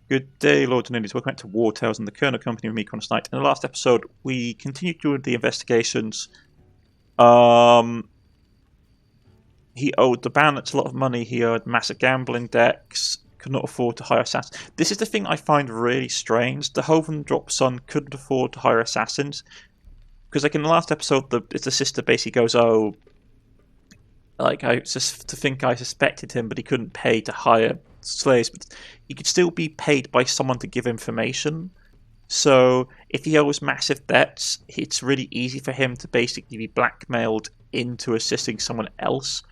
Good day, Lords and Ladies. Welcome back to Wartales and the Colonel Company with me, Cornish-knight. In the last episode, we continued doing the investigations. He owed the bandits a lot of money. He owed massive gambling debts. Could not afford to hire assassins. This is the thing I find really strange. The Hovendrop son couldn't afford to hire assassins. Because, like, in the last episode, the sister basically goes, oh, like, I just to think I suspected him, but he couldn't pay to hire slaves. But he could still be paid by someone to give information. So if he owes massive debts, it's really easy for him to basically be blackmailed into assisting someone else.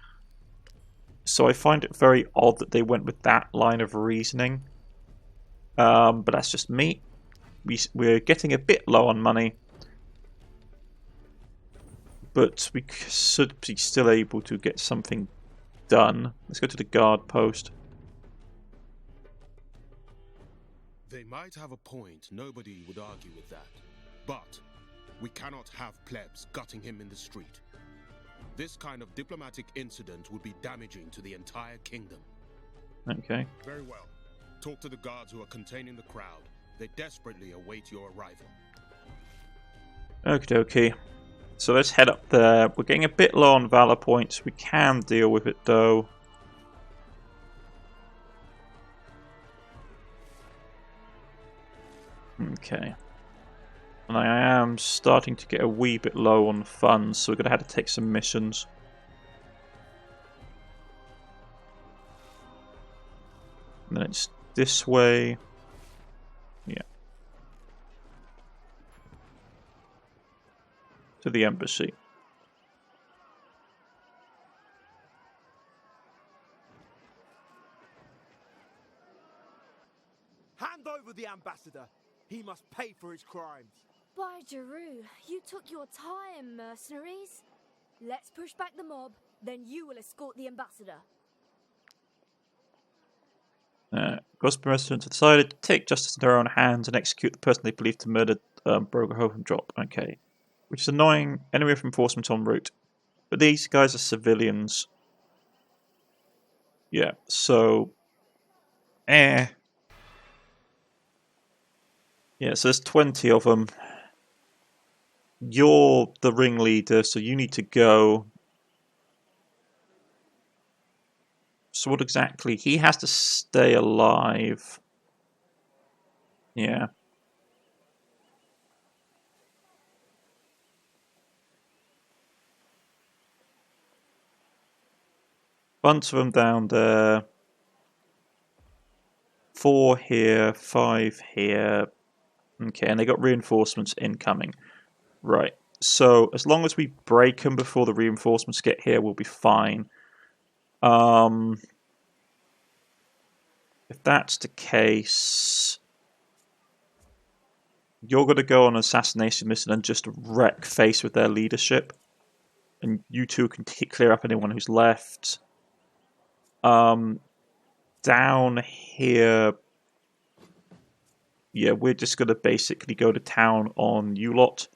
So I find it very odd that they went with that line of reasoning. But that's just me. We're getting a bit low on money. But we should be still able to get something done. Let's go to the guard post. They might have a point, nobody would argue with that. But we cannot have plebs gutting him in the street. This kind of diplomatic incident would be damaging to the entire kingdom. Okay. Very well. Talk to the guards who are containing the crowd. They desperately await your arrival. Okie dokie. So let's head up there. We're getting a bit low on valor points. We can deal with it though. Okay. And I am starting to get a wee bit low on funds, so we're going to have to take some missions. And then it's this way. Yeah. To the embassy. Hand over the ambassador. He must pay for his crimes. By Jeru, you took your time, mercenaries. Let's push back the mob, then you will escort the ambassador. Gospel residents have decided to take justice into their own hands and execute the person they believe to murder Broger Hovendrop. Okay. Which is annoying. Enemy of enforcement en route. But these guys are civilians. Yeah, so... Yeah, so there's 20 of them. You're the ringleader, so you need to go. So what exactly? He has to stay alive. Yeah. Bunch of them down there. 4 here, 5 here. Okay, and they got reinforcements incoming. Right, so as long as we break them before the reinforcements get here, we'll be fine. If that's the case, you're going to go on an assassination mission and just wreck face with their leadership. And you two can clear up anyone who's left. Down here... Yeah, we're just going to basically go to town on you lot.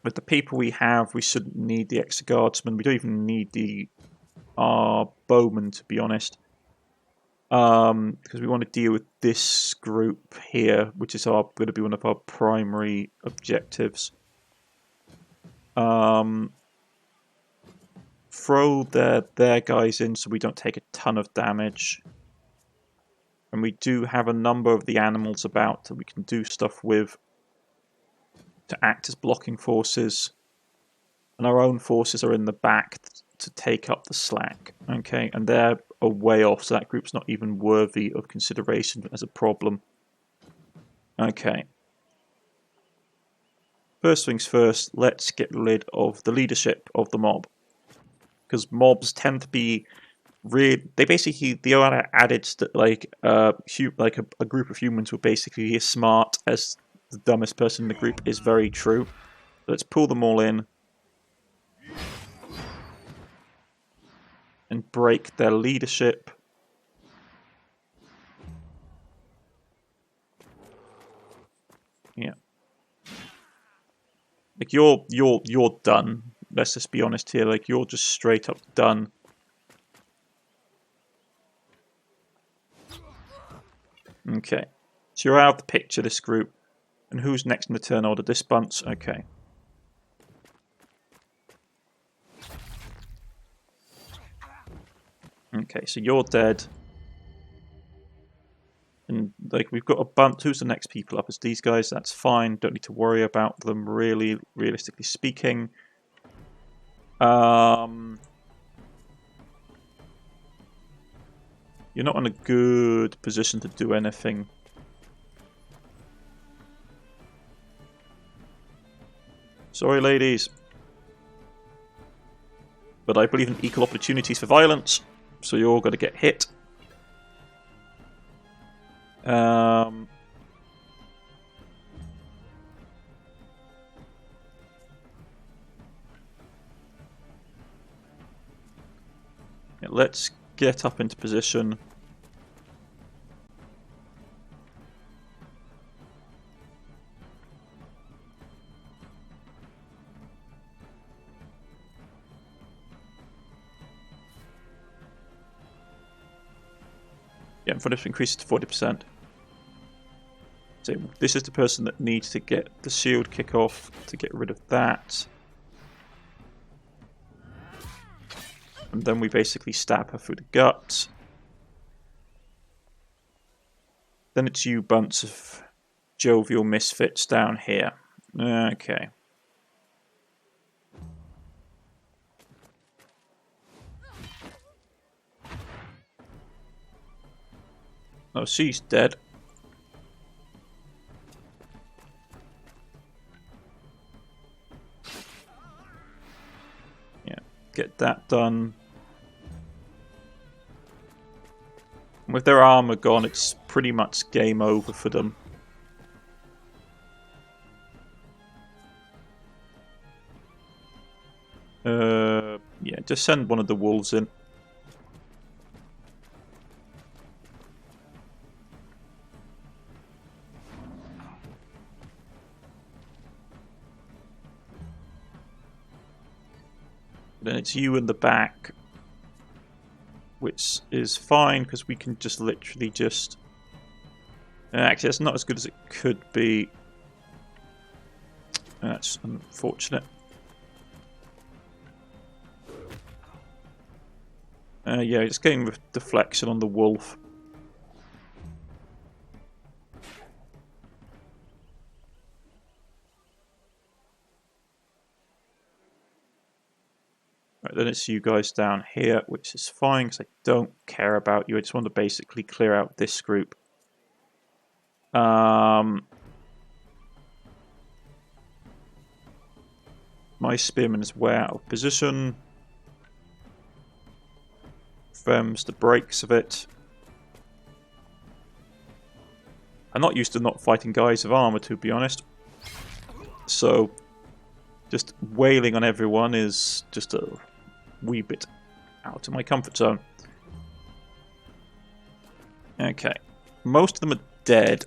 With the people we have, we shouldn't need the extra guardsmen. We don't even need the bowmen, to be honest. Because we want to deal with this group here, which is going to be one of our primary objectives. Throw their guys in so we don't take a ton of damage. And we do have a number of the animals about that we can do stuff with to act as blocking forces. And our own forces are in the back to take up the slack. Okay, and they're a way off, so that group's not even worthy of consideration as a problem. Okay. First things first, let's get rid of the leadership of the mob. Because mobs tend to be... They basically, the adage that like a group of humans were basically as smart as the dumbest person in the group is very true. Let's pull them all in and break their leadership. Yeah, like you're done. Let's just be honest here. Like you're just straight up done. Okay. So you're out of the picture, this group. And who's next in the turn order? This bunch? Okay. Okay, so you're dead. And like we've got a bunch. Who's the next people up? It's these guys. That's fine. Don't need to worry about them. Really, realistically speaking. You're not in a good position to do anything. Sorry, ladies. But I believe in equal opportunities for violence. So you're all going to get hit. Yeah, let's get up into position. Yeah, in front of increases to 40%. So this is the person that needs to get the shield kick off to get rid of that. And then we basically stab her through the gut. Then it's you bunch of jovial misfits down here. Okay. Oh, she's dead. Yeah, get that done. With their armor gone, it's pretty much game over for them. Yeah, just send one of the wolves in. Then it's you in the back, which is fine because we can just literally just... actually, it's not as good as it could be. That's unfortunate. Yeah, just getting with deflection on the wolf. Right, then it's you guys down here, which is fine because I don't care about you. I just want to basically clear out this group. My spearman is way out of position. Firms the brakes of it. I'm not used to not fighting guys of armor, to be honest. So, just wailing on everyone is just a wee bit out of my comfort zone. Okay. Most of them are dead.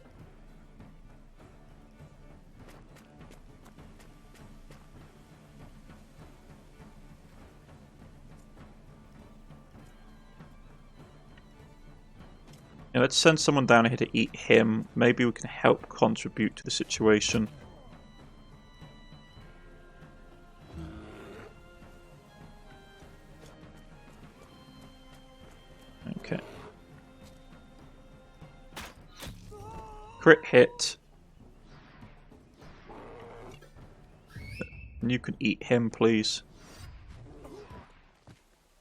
Yeah, let's send someone down here to eat him. Maybe we can help contribute to the situation. Okay. Crit hit. And you can eat him, please.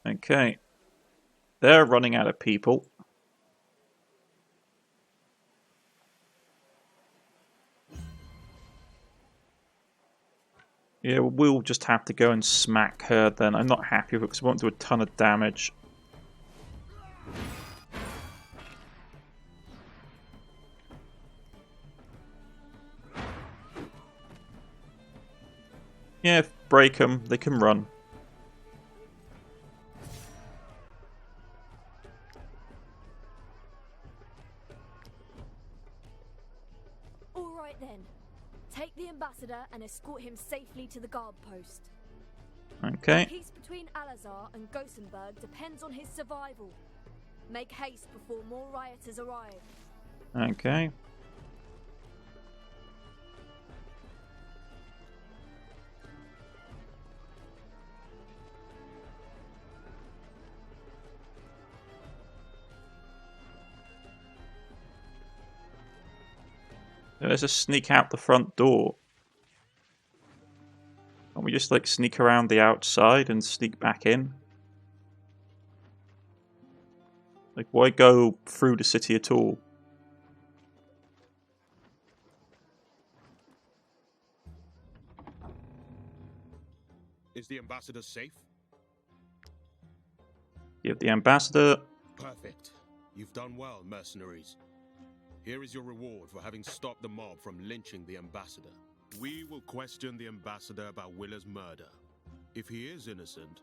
Okay. They're running out of people. Yeah, we'll just have to go and smack her then. I'm not happy with it because it won't do a ton of damage. Yeah, break them. They can run. All right then. Take the ambassador and escort him safely to the guard post. Okay. Peace between Alazar and Gothenburg depends on his survival. Make haste before more rioters arrive. Okay. Let's just sneak out the front door. Can't we just like sneak around the outside and sneak back in? Like, why go through the city at all? Is the ambassador safe? You have the ambassador. Perfect. You've done well, mercenaries. Here is your reward for having stopped the mob from lynching the ambassador. We will question the ambassador about Willa's murder. If he is innocent,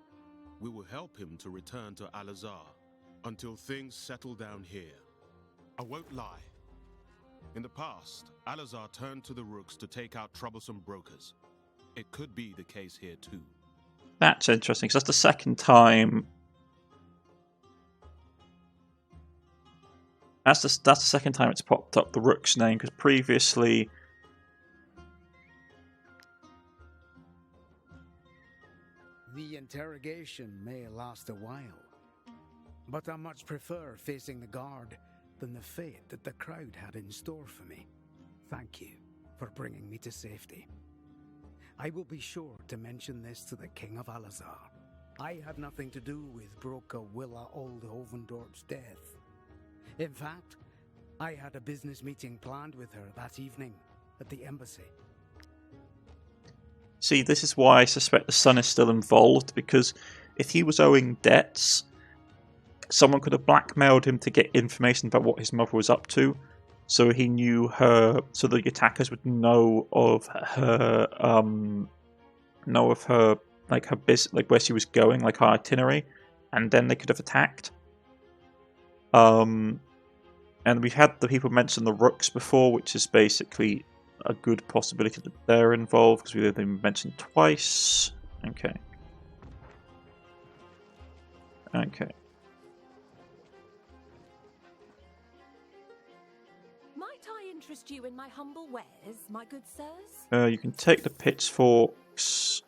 we will help him to return to Al-Azhar until things settle down here. I won't lie. In the past, Al-Azhar turned to the Rooks to take out troublesome brokers. It could be the case here too. That's interesting, because that's the second time. That's the second time it's popped up the Rook's name, because previously. The interrogation may last a while, but I much prefer facing the guard than the fate that the crowd had in store for me. Thank you for bringing me to safety. I will be sure to mention this to the King of Al-Azhar. I had nothing to do with Broker Willa Oldhovendorp's death. In fact, I had a business meeting planned with her that evening at the embassy. See, this is why I suspect the son is still involved, because if he was owing debts, someone could have blackmailed him to get information about what his mother was up to, so he knew her, so the attackers would know of her, like her business, like where she was going, like her itinerary, and then they could have attacked. And we've had the people mention the Rooks before, which is basically a good possibility that they're involved, because we've been mentioned twice. Okay. Okay. Might I interest you in my humble wares, my good sirs? You can take the pitchforks.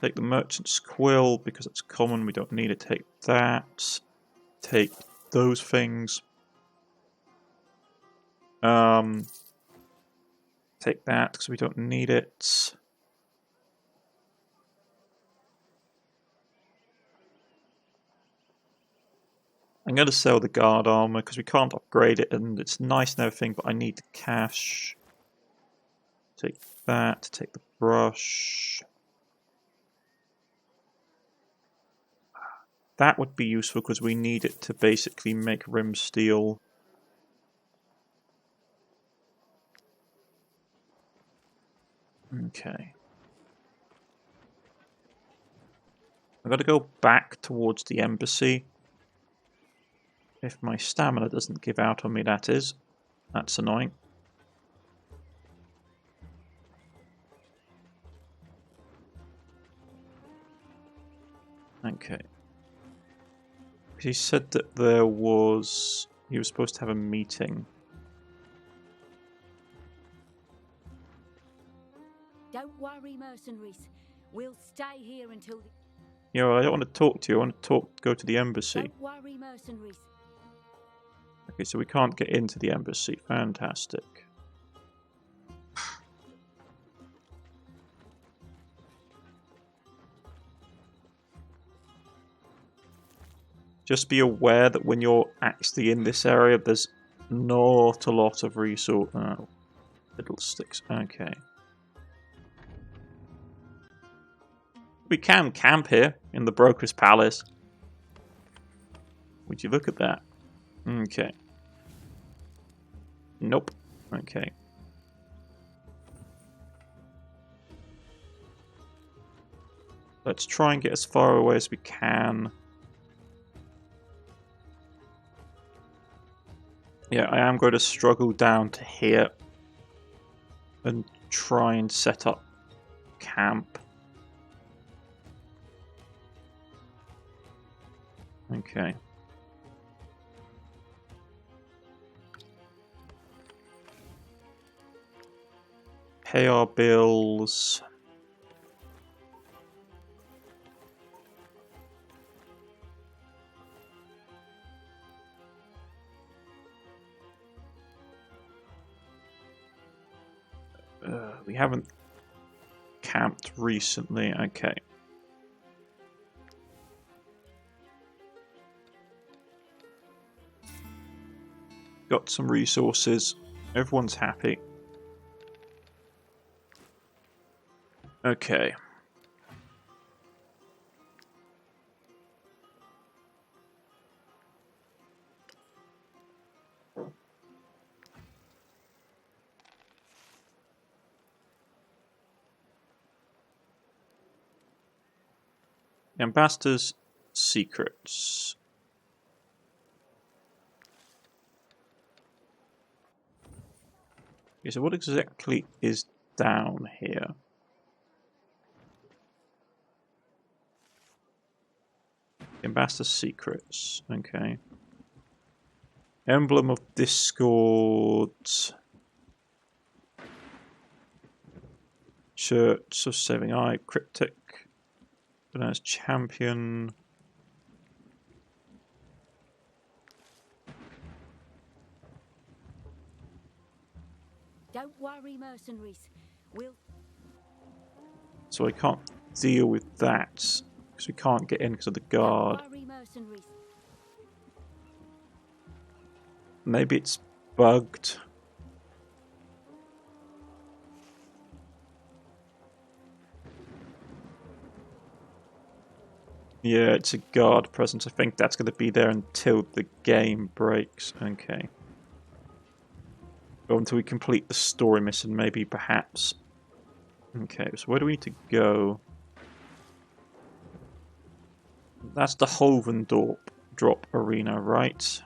Take the merchant's quill, because it's common, we don't need to take that. Take those things. Take that, because we don't need it. I'm going to sell the guard armor, because we can't upgrade it, and it's nice and everything, but I need the cash. Take that, take the brush. That would be useful, because we need it to basically make rim steel. Okay. I've got to go back towards the embassy. If my stamina doesn't give out on me, that is. That's annoying. Okay. He said that he was supposed to have a meeting. Don't worry, mercenaries. We'll stay here until the... You know, I don't want to talk to you. I want to go to the embassy. Don't worry, mercenaries. Okay, so we can't get into the embassy. Fantastic. Just be aware that when you're actually in this area, there's not a lot of resource. Oh, fiddlesticks. Okay. We can camp here in the Broker's Palace. Would you look at that? Okay. Nope. Okay. Let's try and get as far away as we can. Yeah, I am going to struggle down to here and try and set up camp. Okay. Pay our bills. We haven't camped recently. Okay. Got some resources. Everyone's happy. Okay. Ambassador's secrets. Okay, so what exactly is down here? Ambassador's secrets. Okay. Emblem of Discord. Church of Saving Eye. Cryptic. As champion. Don't worry, mercenaries. We'll... So I can't deal with that because we can't get in because of the guard. Don't worry, mercenaries. Maybe it's bugged. Yeah, it's a guard presence. I think that's going to be there until the game breaks. Okay. Or until we complete the story mission, maybe, perhaps. Okay, so where do we need to go? That's the Hovendorp drop arena, right?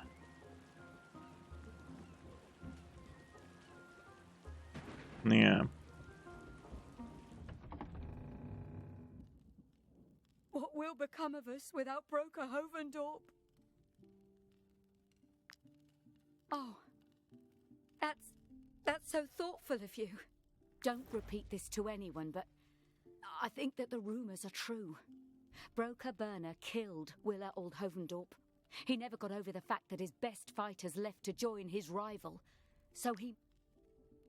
Yeah. What will become of us without Broker Hovendorp? Oh, that's so thoughtful of you. Don't repeat this to anyone, but I think that the rumours are true. Broker Burner killed Willa Old Hovendorp. He never got over the fact that his best fighters left to join his rival. So he...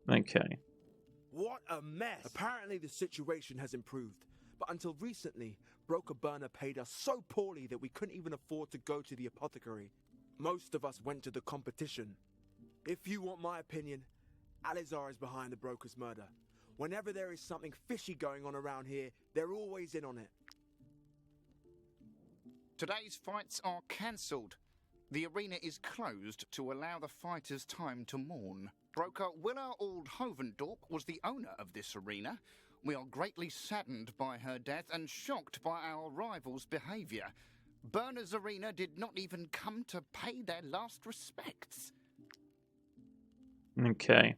Okay. What a mess! Apparently the situation has improved, but until recently, Broker Burner paid us so poorly that we couldn't even afford to go to the apothecary. Most of us went to the competition. If you want my opinion, Alizar is behind the broker's murder. Whenever there is something fishy going on around here, they're always in on it. Today's fights are cancelled. The arena is closed to allow the fighters time to mourn. Broker Willa Old Hovendorp was the owner of this arena. We are greatly saddened by her death and shocked by our rival's behaviour. Burner's arena did not even come to pay their last respects. Okay.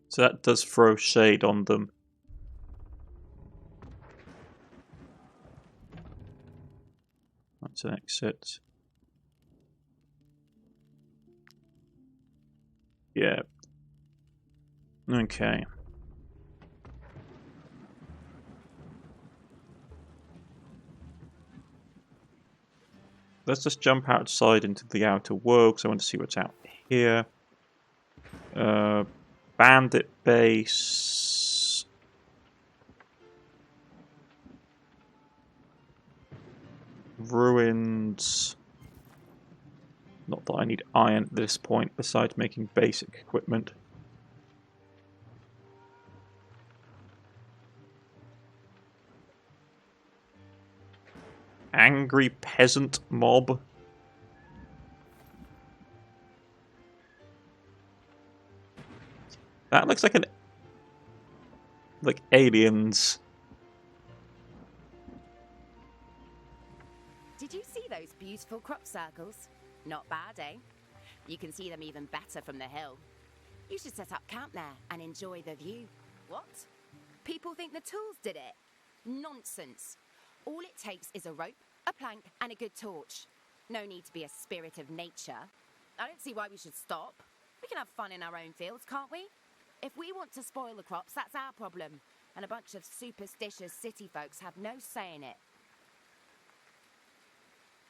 So that does throw shade on them. That's an exit. Yeah. Okay. Let's just jump outside into the outer world because I want to see what's out here. Bandit base. Ruins. Not that I need iron at this point, besides making basic equipment. Angry peasant mob. That looks like an... like aliens. Did you see those beautiful crop circles? Not bad, eh? You can see them even better from the hill. You should set up camp there and enjoy the view. What? People think the tools did it? Nonsense. All it takes is a rope, a plank, and a good torch. No need to be a spirit of nature. I don't see why we should stop. We can have fun in our own fields, can't we? If we want to spoil the crops, that's our problem. And a bunch of superstitious city folks have no say in it.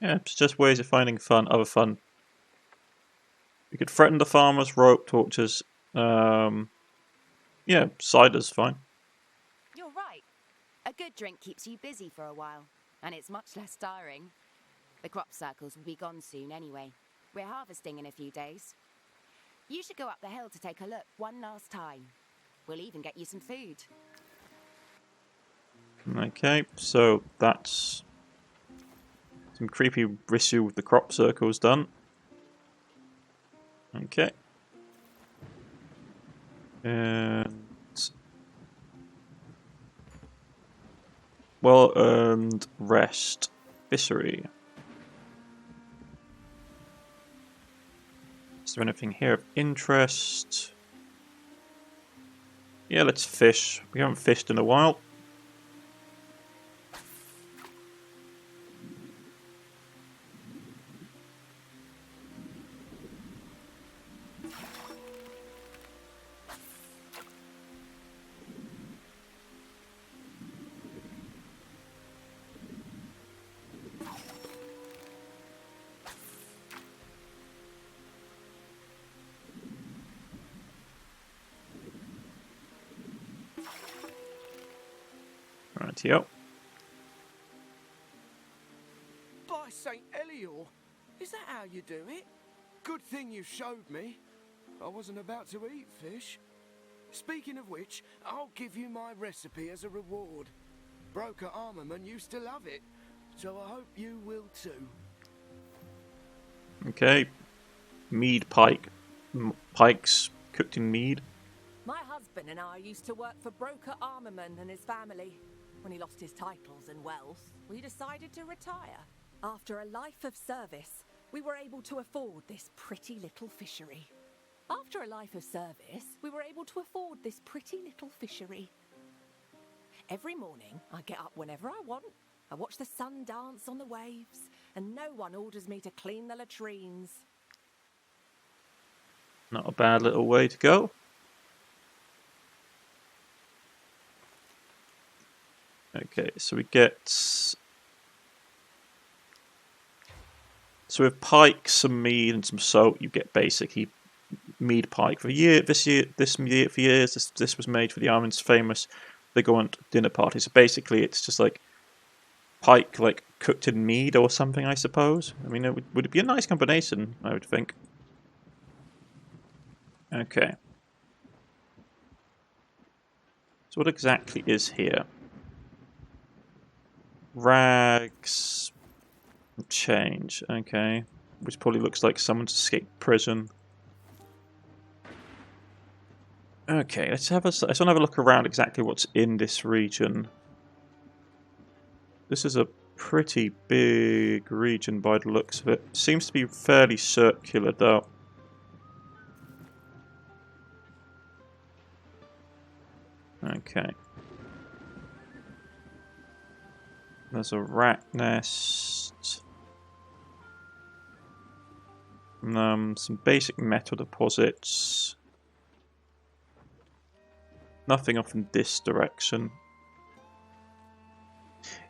Yeah, it's just ways of finding fun, other fun. You could threaten the farmers, rope torches. Yeah, cider's fine. You're right. A good drink keeps you busy for a while, and it's much less tiring. The crop circles will be gone soon anyway. We're harvesting in a few days. You should go up the hill to take a look one last time. We'll even get you some food. Okay, so that's some creepy ritual with the crop circles done. Okay. And well-earned rest. Fishery. Is there anything here of interest? Yeah, let's fish. We haven't fished in a while. Rightio. By St. Elior, is that how you do it? Good thing you showed me. I wasn't about to eat fish. Speaking of which, I'll give you my recipe as a reward. Broker Armorman used to love it, so I hope you will too. Okay. Mead pike. Pikes cooked in mead. My husband and I used to work for Broker Armorman and his family. When he lost his titles and wealth, we decided to retire. After a life of service, we were able to afford this pretty little fishery. Every morning, I get up whenever I want. I watch the sun dance on the waves, and no one orders me to clean the latrines. Not a bad little way to go. Okay, so we get... So with pike, some mead, and some salt, you get basically mead pike. For this year, for years, this was made for the Armin's famous. They go on dinner parties. So basically, it's just like pike, like cooked in mead or something, I suppose. I mean, would it be a nice combination? I would think. Okay. So what exactly is here? Rags. Change. Okay. Which probably looks like someone's escaped prison. Okay, let's want to have a look around exactly what's in this region. This is a pretty big region by the looks of it. Seems to be fairly circular though. Okay. There's a rat nest. Some basic metal deposits. Nothing off in this direction.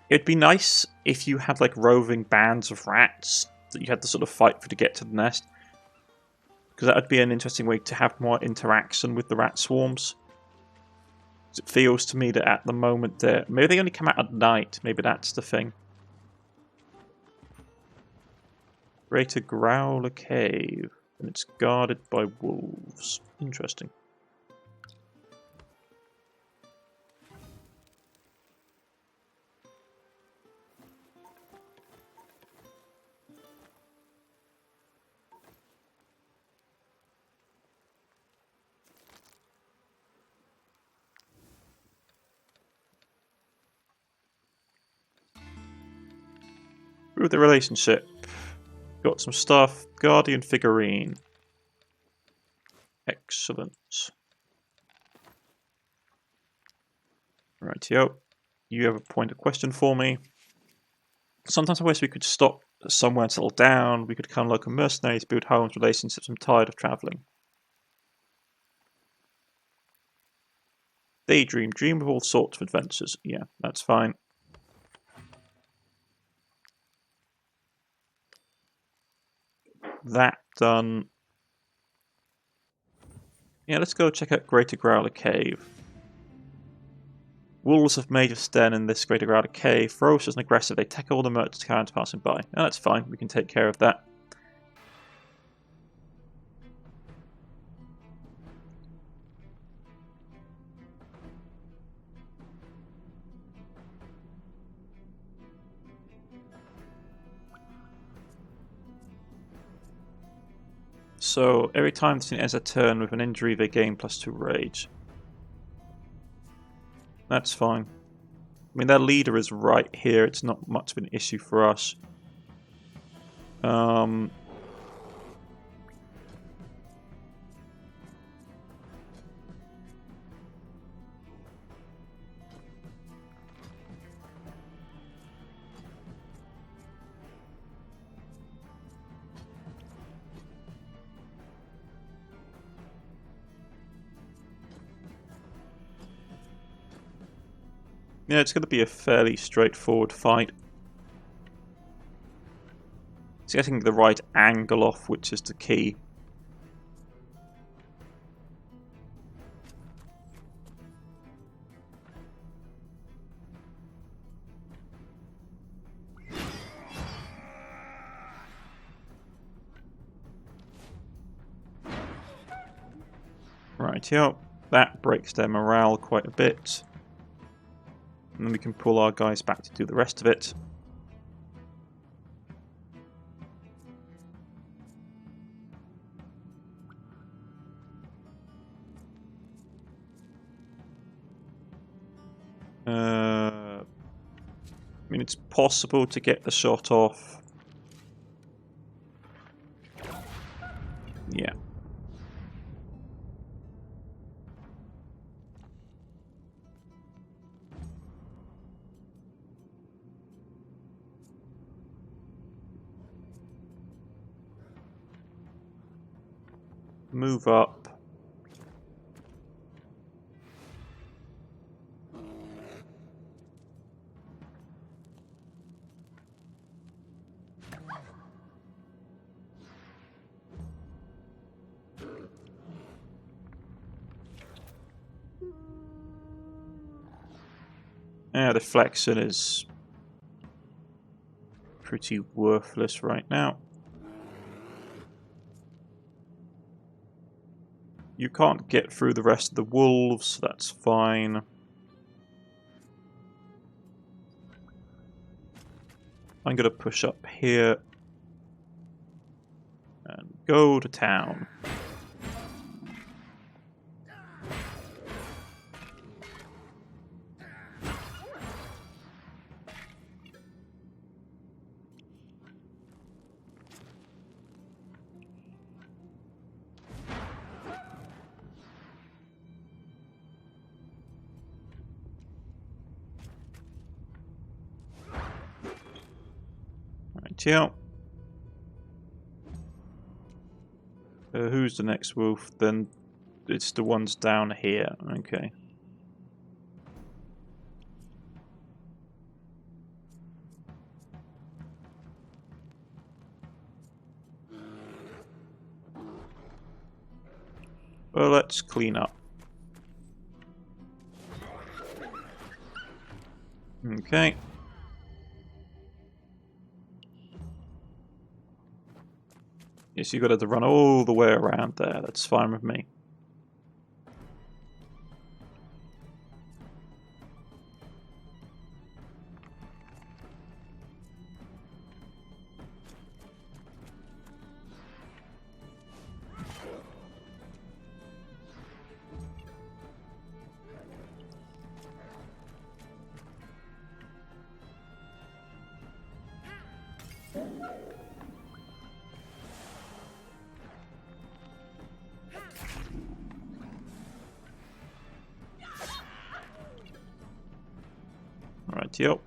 It'd be nice if you had like roving bands of rats that you had to sort of fight for to get to the nest. Because that would be an interesting way to have more interaction with the rat swarms. It feels to me that at the moment maybe they only come out at night. Maybe that's the thing. Greater Growler Cave, and it's guarded by wolves. Interesting. With the relationship, got some stuff. Guardian figurine. Excellent. Rightio. You have a point of question for me. Sometimes I wish we could stop somewhere and settle down. We could become local mercenaries, build homes, relationships. I'm tired of travelling. Daydream, dream of all sorts of adventures. Yeah, that's fine. That done. Yeah, let's go check out Greater Growler Cave. Wolves have made a stand in this Greater Growler Cave. Ferocious and aggressive, they take all the merchants carriers passing by. Oh, that's fine, we can take care of that. So, every time the team ends a turn with an injury, they gain +2 rage. That's fine. I mean, their leader is right here. It's not much of an issue for us. Yeah, it's going to be a fairly straightforward fight. It's getting the right angle off, which is the key. Right, yeah, that breaks their morale quite a bit. And then we can pull our guys back to do the rest of it. I mean, it's possible to get the shot off. Yeah. Move up. Yeah, deflection is pretty worthless right now. You can't get through the rest of the wolves, so that's fine. I'm going to push up here and go to town. Yeah. Who's the next wolf? Then it's the ones down here. Okay. Well, let's clean up. Okay. Yes, you've got to run all the way around there. That's fine with me. Right, yep.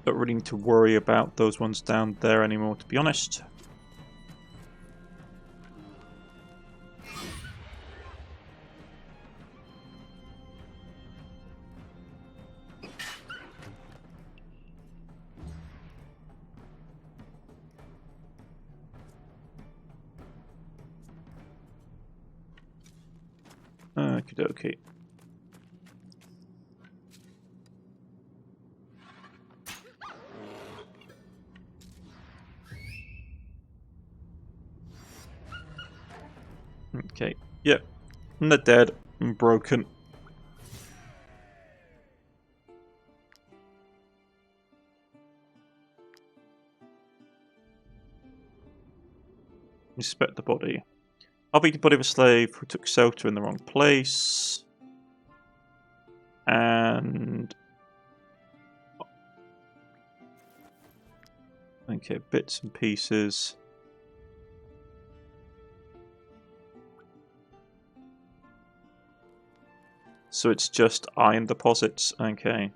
Don't really need to worry about those ones down there anymore, to be honest. Okie dokie. Okay, yep. And they're dead and broken. Inspect the body. I'll be the body of a slave who took shelter in the wrong place. And... okay, bits and pieces. So it's just iron deposits, okay.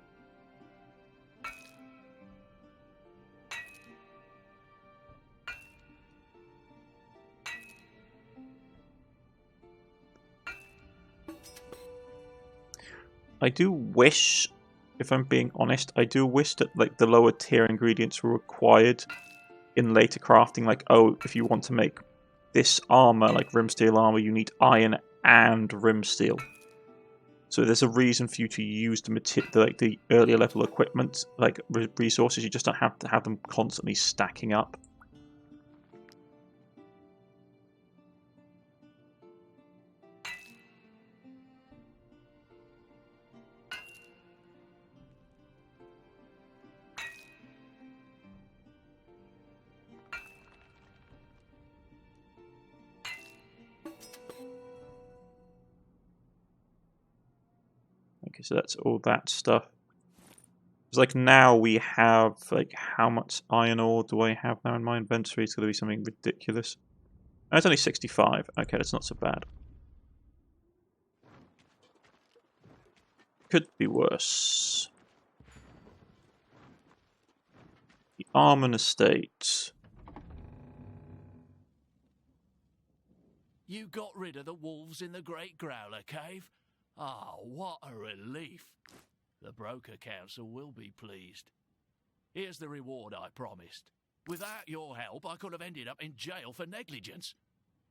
I do wish, if I'm being honest, I do wish that like the lower tier ingredients were required in later crafting. Like, oh, if you want to make this armor, like rim steel armor, you need iron and rim steel. So there's a reason for you to use the earlier level equipment, like resources. You just don't have to have them constantly stacking up. Okay, so that's all that stuff. It's like now we have, like, how much iron ore do I have now in my inventory? It's going to be something ridiculous. Oh, it's only 65. Okay, that's not so bad. Could be worse. The Armon Estate. You got rid of the wolves in the Great Growler Cave? Ah, what a relief. The Broker Council will be pleased. Here's the reward I promised. Without your help, I could have ended up in jail for negligence.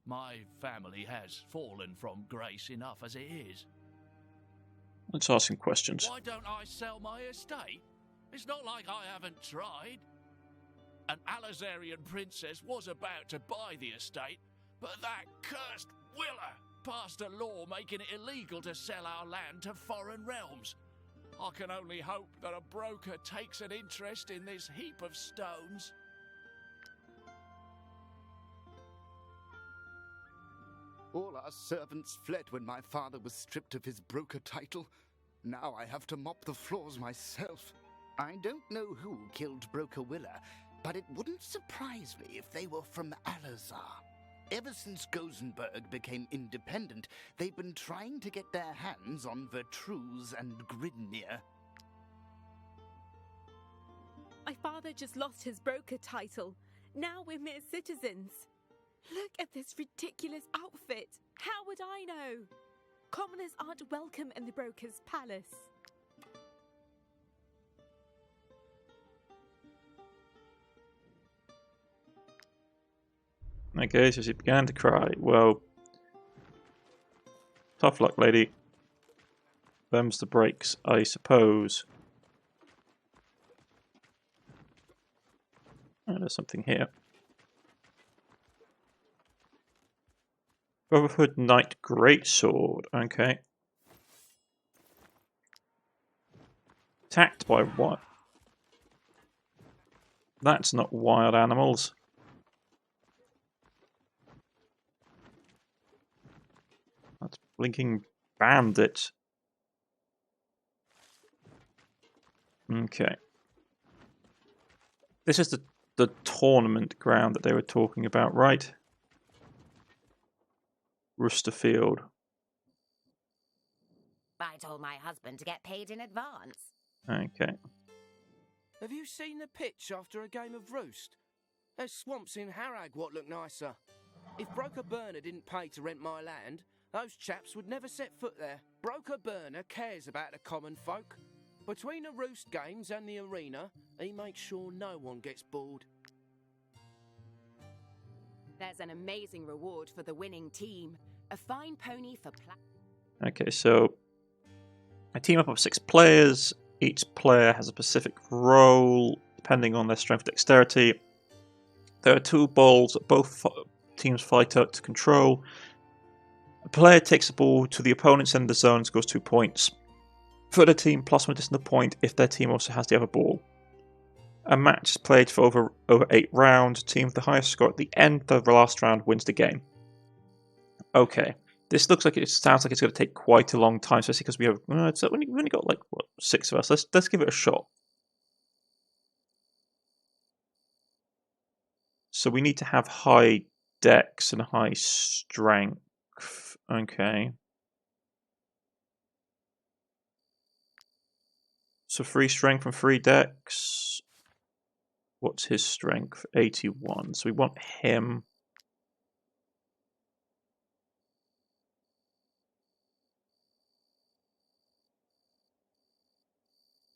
My family has fallen from grace enough as it is. Let's ask some questions. Why don't I sell my estate? It's not like I haven't tried. An Alizarian princess was about to buy the estate, but that cursed Willa passed a law making it illegal to sell our land to foreign realms. I can only hope that a broker takes an interest in this heap of stones. All our servants fled when my father was stripped of his broker title. Now I have to mop the floors myself. I don't know who killed Broker Willa, but it wouldn't surprise me if they were from Alazar. Ever since Gozenberg became independent, they've been trying to get their hands on Vertruse and Gridnir. My father just lost his broker title. Now we're mere citizens. Look at this ridiculous outfit. How would I know? Commoners aren't welcome in the broker's palace. Okay, so she began to cry. Well, tough luck, lady. Them's the breaks, I suppose. Oh, there's something here. Brotherhood Knight Greatsword. Okay. Attacked by what? That's not wild animals. That's blinking bandit. Okay. This is the tournament ground that they were talking about, right? Roosterfield. I told my husband to get paid in advance. Okay. Have you seen the pitch after a game of Roost? There's swamps in Harag what look nicer. If Broker Burner didn't pay to rent my land, those chaps would never set foot there. Broker Burner cares about the common folk. Between the Roost games and the arena, he makes sure no one gets bored. There's an amazing reward for the winning team. A fine pony for Okay, so a team up of 6 players. Each player has a specific role depending on their strength and dexterity. There are 2 balls that both teams fight out to control. A player takes the ball to the opponent's end of the zone and scores 2 points. For the team, +1 additional point if their team also has the other ball. A match is played for over 8 rounds. The team with the highest score at the end of the last round wins the game. Okay, this looks like it sounds like it's going to take quite a long time, especially because we have we've only got like what 6 of us. Let's give it a shot. So we need to have high dex and high strength. Okay. So 3 strength and 3 dex. What's his strength? 81. So we want him.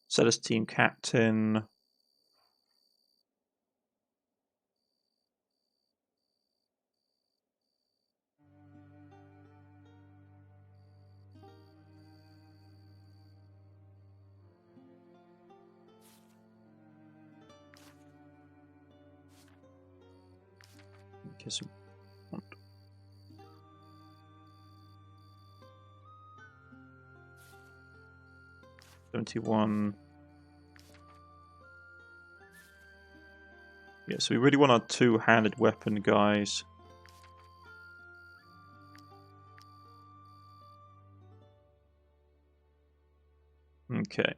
Set as team captain. Okay, so 71. Yeah, so we really want our 2-handed weapon guys. Okay.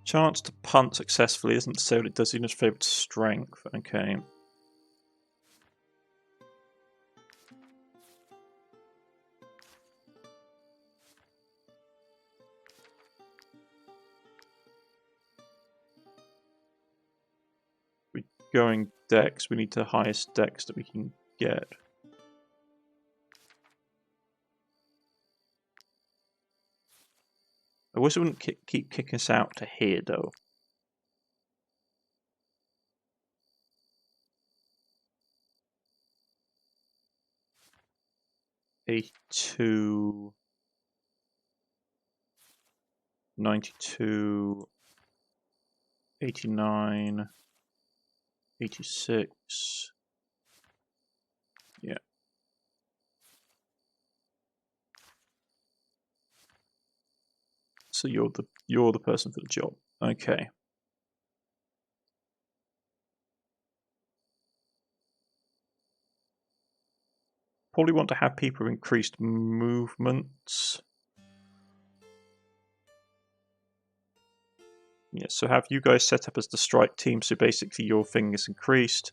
Chance to punt successfully isn't necessarily does in his favourite strength. Okay. We're going dex. We need the highest dex that we can get. I wish it wouldn't keep kicking us out to here, though. $82, 92, 89, 86. Yeah. So you're the person for the job. Okay. Probably want to have people with increased movements. Yeah, so have you guys set up as the strike team, so basically your thing is increased.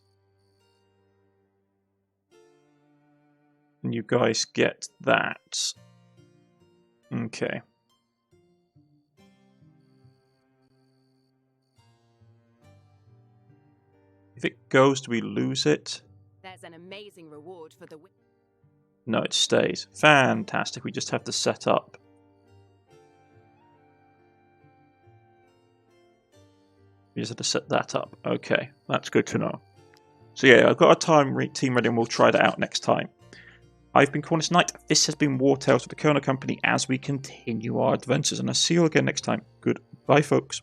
And you guys get that. Okay. If it goes, do we lose it? There's an amazing reward for the... No, it stays. Fantastic. We just have to set up. We just have to set that up. Okay, that's good to know. So yeah, I've got a team ready and we'll try that out next time. I've been Cornish-knight. This has been Wartales with the Kerner Company as we continue our adventures, and I'll see you again next time. Goodbye, folks.